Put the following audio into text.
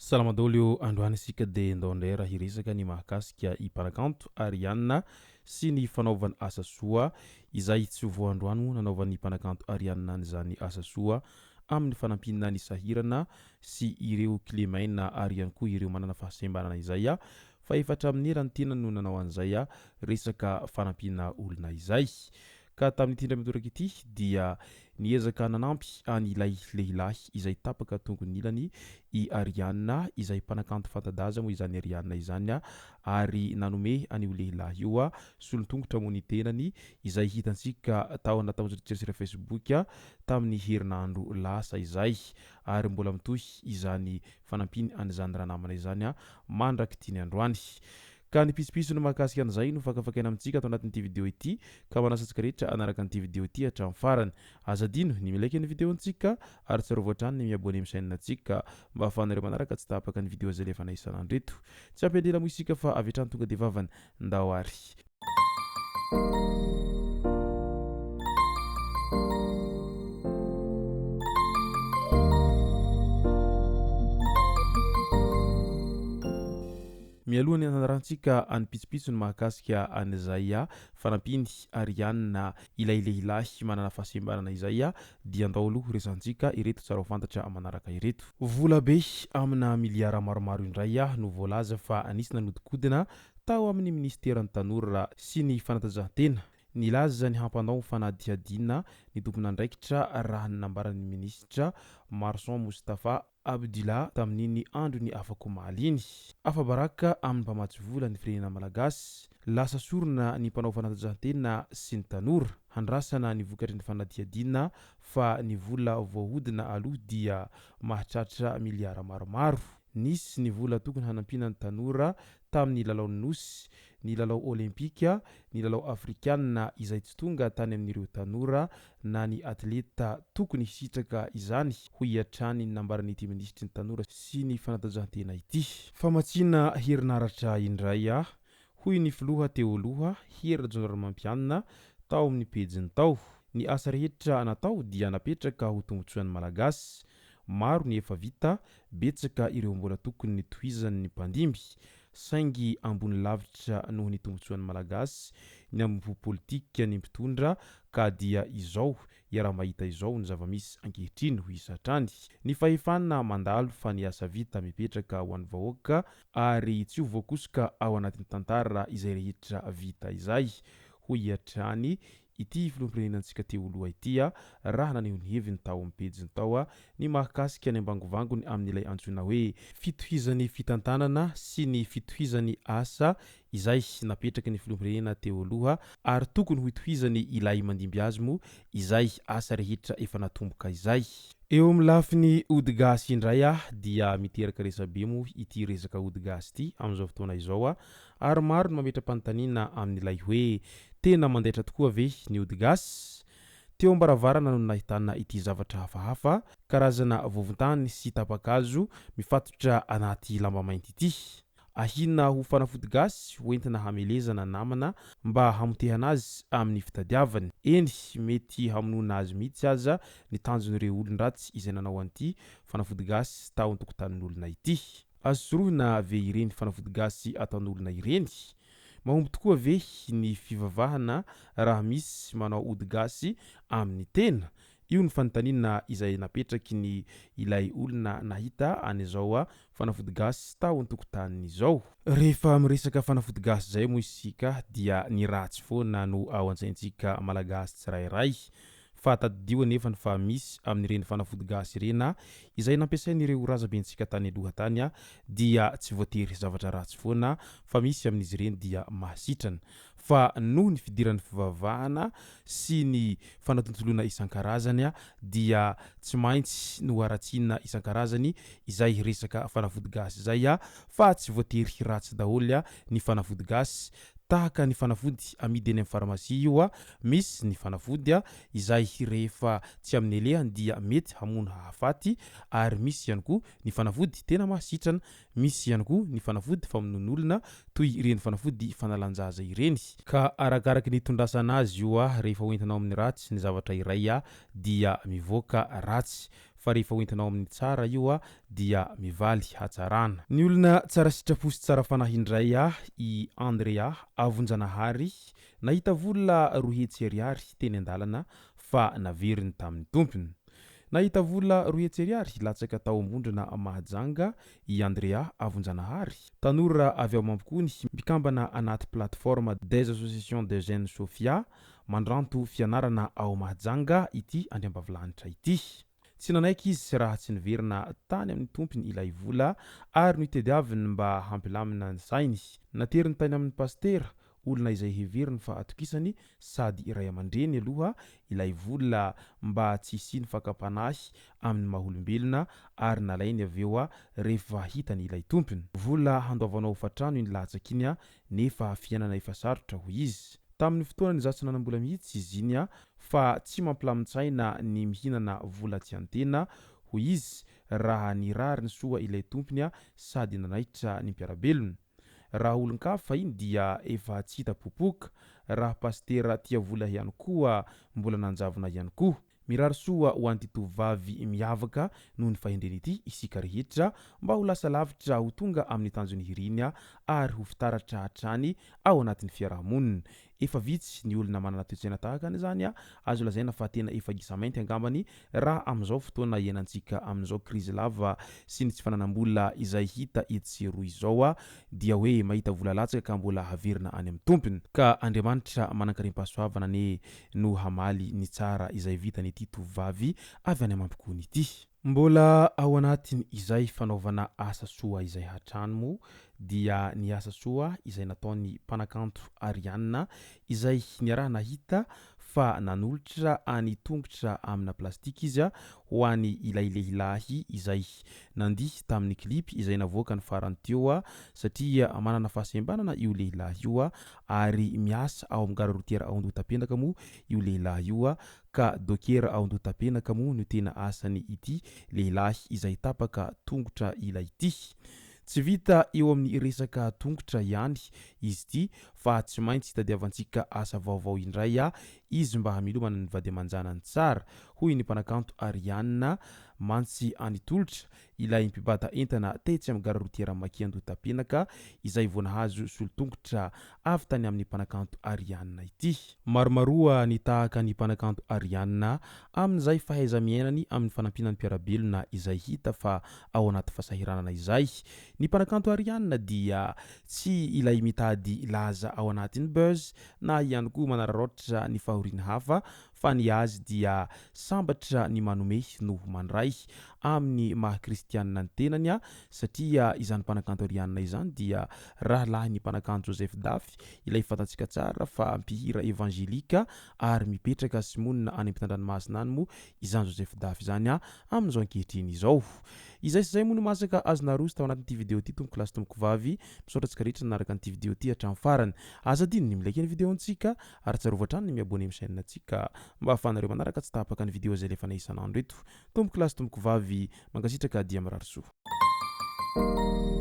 Salama daholo androany isika dia ndao indray raha hiresaka ny mahakasika i mpanakanto Ariana sy ny fanaovany asa soa izay tsy ho voandroany nanaovan'ny mpanakanto Ariana n'izany asa soa amin'ny fanampinana ny sahirana sy ireo Clémaina ary ihany koa ireo manana fahasembanana izay fa efatra amin'ny herany tena no nanao an'izay resaka fanampina olona izay. Ka tamin'ity indray mitoraka ity dia niezaka nanampy an'ilay lehilahy izay tapaka tongon'ilany i Ariana izay mpanakanto fanta-daza moa izany Ariana izany ary nanome an'io lehilahy io solon-tongotra moa ny tenany izay hitantsika tao anaty jerisera Facebook tamin'ny herinandro lasa izay ary mbola mitohy izany fanampiny an'izany raha namana izany mandraky tiany androany. Ka ny pisipiso no mahakasika an'izay no fakafakaina amintsika atao anatin'ity video ity ka manasantsika rehetra anaraka an'ity video ity hatramin'ny farany. Azadino ny milaiky ny videontsika ary tsara voatrany ny miabone amin'ny chaîne-ntsika mba ahafahanareo manaraka tsy tapaka ny video zay lefa isan'andro eto. Tsy ampela moa isika fa avy hatrany tonga dia vavany ndao ary. Mialohany anarantsika any pitsopitso ny mahakasika an'izay fanampiny Ariana ilay lehilahy manana fahasembanana izay dia andao aloha resantsika ireto tsara ho fantatra manaraka ireto. Vola be amina miliara maromaro indray no voalaza fa anisy nanodikodina tao amin'ny ministeran'ny tanora sy ny fanatanjahantena. Nilaza ny hampanao fanadihadiana ny tompon'andraikitra raha nambaran'ny ministra Marson Moustapha Abdullah tamin'iny andro ny afako maliny. Afabaraka amin'ny mpamatsy vola ny firenena malagasy, lasa sorona ny mpanao fanatanjahantena sy ny tanora, handrasana ny vokatry ny fanadihadiana fa ny vola voahodina aloha dia mahatratra miliara maromaro. Nisy ny vola tokony hanampina ny tanora tamin'ny lalao nosy, ny lalao olimpika, ny lalao afrikanina izay tsy tonga tany amin'ireo tanora na ny atleta tokony hisitraka izany ho hiatrany ny nambaran'ity ministry ny tanora sy ny fanatanjahantena ity. Famatsiana herinaratra indray hoy ny filoha teo aloha Hera Mampianina tao amin'ny pejiny tao. Ny asa rehetra natao dia napetraka ho tombotsoan'ny malagasy. Maro ny efa vita, betsaka ireo mbola tokony ny tohizan'ny mpandimby. Saingy ambony lavitra noho ny tombotsoan'ny malagasy ny ambony politika ny mpitondra ka dia izao iara mahita izao ny zava-misy ankehitriny ho isatrany. Ny fahefana mandalo fa ny asa vita mipetraka ho an'ny vahoaka ary tsy ho voakosoka ao anatin'ny tantara izay rehetra vita izay ho hiatrany ity filoham-pirenenantsika teo aloha ity raha naneho ny heviny tao amin'ny pejiny tao ny mahakasika ny ambangovangony amin'ilay antsoina hoe fitohizan'ny fitantanana sy ny fitohizan'ny asa izay napetraka ny filoham-pirenena teo aloha ary tokony ho itohizany ilay mandimby azy moa izay asa rehetra efa natomboka izay. Eo amin'ny lafiny ody gasy indray dia miteraka resabe moa ity resaka ody gasy ity amin'izao fotoana izao ary maro ny mametra-panontaniana amin'ilay hoe tena mandaitra tokoa ve ny ody gasy. Teo ambaravarana no nahitana ity zavatra hafahafa karazana vovon-tany sy tapakazo mifatotra anaty lamba mainty ity. Ahina ho fanafody gasy hoentina hamelezana namana mba hamotehana azy amin'ny fitadiavany. Eny mety hamonoana azy mihitsy aza ny tanjon'ireo olon-dratsy izay nanao an'ity fanafody gasy tao an-tokotanin'olona ity. Azo sorohina ve ireny fanafody gasy ataon'olona ireny? Mahomby tokoa ve ny fivavahana raha misy manao ody gasy amin'ny tena? Io ny fanontaniana izay napetraky ny ilay olona nahita an'izao fanafody gasy tao an-tokotanin'izao. Rehefa miresaka fanafody gasy zay moa isika dia ny ratsy foana no ao an-tsaintsika malagasy tsirairay. Fa tadidio anefa fa misy amin'ireny fanafody gasy ireny izay nampiasain'ireo razabentsika tany aloha tany dia tsy voatery zavatra ratsy foana fa misy amin'izy ireny dia mahasitrana. Fa noho ny fidiran'ny fivavahana sy ny fanatontoloana isan-karazany dia tsy maintsy no aratsiana isan-karazany izay resaka fanafody gasy izay fa tsy voatery ratsy daholo ny fanafody gasy. Tahaka ny fanafody amidy eny amin'ny farmasia io misy ny fanafody izay rehefa tsy amin'ny elehany dia mety hamono hahafaty ary misy ihany koa ny fanafody tena mahasitrana, misy ihany koa ny fanafody famonoan'olona toy ireny fanafody fanalan-jaza ireny. Ka arakaraka ny itondrasana azy io rehefa hoentinao amin'ny ratsy ny zavatra iray dia mivoaka ratsy. fa rehefa hoentinao amin'ny tsara io dia mivaly hatsarana. Ny olona tsara sitrapo sy tsara fanahy indray i Andrea Avonjanahary nahita vola 2 hetsy ariary teny an-dalana fa naveriny tamin'ny tompony. Nahita vola 2 hetsy ariary latsaka tao ambondrona mahajanga i Andrea Avonjanahary. Tanora avy ao Mampikony mikambana anaty plateforme des associations de jeunes Sofia mandranto fianarana ao Mahajanga ity andriambavilanitra ity. Tsy nanaiky izy raha tsy niverina tany amin'ny tompony ilay vola ary nitediaviny mba hampilamina ny sainy. Nateriny tany amin'ny pastera olona izay heveriny fa atokisany sady iray aman-dreny aloha ilay vola mba tsy hisiany fakapanahy amin'ny maha-olombelona ary nalainy avy eo rehefa hitany ilay tompony. Vola handoavanao hofa-trano iny latsaka iny nefa fiainana efa sarotra hoy izy. Tamin'ny fotoana ny zatsy nanam-bola mihitsy izy iny fa tsy mampilamin-tsaina ny mihinana vola tsy antena hoy izy raha nirariny soa ilay tompony sady nanaitra ny mpiarabelony. Raha olon-kafa iny dia efa tsy hita popoka, raha pastera tia vola ihany koa mbola nanjavona ihany koa. Mirary soa ho an'ity tovovavy miavaka noho ny fahendreny ity isika rehetra mba ho lasa lavitra ho tonga amin'ny tanjony hiriny ary ho fitaratra hatrany ao anatin'ny fiarahamonina. Efa vitsy ny olona manana toe-tsaina tahaka an'izany azo lazaina fa tena efa gisa mainty angambany raha amin'izao fotoana iainantsika amin'izao krizy lava sy ny tsy fananam-bola izay hita eto sy eroa izao dia hoe mahita vola latsaka ka mbola haverina any amin'ny tompony. Ka Andriamanitra manan-karem-pahasoavana no hamaly ny tsara izay vitany ity tovovavy avy any Mampikony ity. Mbola ao anatiny izay fanaovana asa soa izay hatrano dia ny asa soa izay nataony mpanakanto Arianna izay niarahana hita fa nanolotra any tongotra amina plastika izy ho any ilay lehilahy izay nandihy tamin'ny klipy izay navoaka ny farany teo satria manana fahasembanana io lehilahy io ary miasa ao amin'ny gare routière ao Andohatapenaka moa io lehilahy io ka dokera ao Andohatapenaka moa no tena asany ity lehilahy izay tapaka tongotra ilay ity. Tsy vita eo amin'ny resaka tongotra ihany izy ity fa tsy maintsy tadiavantsika asa vaovao indray izy mba hamilomana ny vady aman-janany tsara hoy ny mpanakanto Arianna Mantsy Anitolotra ilay mpibata entana tetsy amin'ny gare routière Maki Andohatapenaka izay vao nahazo solon-tongotra avy tany amin'ny mpanakanto Arianna ity. Maromaroa ny tahaka ny mpanakanto Arianna amin'izay fahaiza-miainany amin'ny fanampinan'ny mpiarabelona izay hita fa ao anaty fasahiranana izay. Ny mpanakanto Arianna dia tsy ilay mitady laza ao anatin'ny buzz na ihany koa manararaotra ny fahoriana hafa fa ny azy dia sambatra ny manome no mandray amin'ny maha-kristianina ny tenany satria izany mpanakanto Arianna izany dia rahalahy ny mpanakanto Joseph Dafy ilay fantatsika tsara fa mpihira evangelika ary mipetraka sy monina any ampitan-dranomasina any moa izany Joseph Dafy izany amin'izao ankehitriny izao. Izay sy izay moa no masaka azona rozy tao anatin'ity video ity tompoko lasy tompoko vavy misaotra antsika rehetra nanaraka an'ity video ity hatramin'ny farany. Aza diny ny milaiky ny video antsika ary tsarovatra hatrany ny miabone amin'ny chaîne antsika mba ahafahanareo manaraka tsy tapaka ny video izay lefa isan'andro eto. Tompoko lasy tompoko vavy mankasitraka dia mirary soa.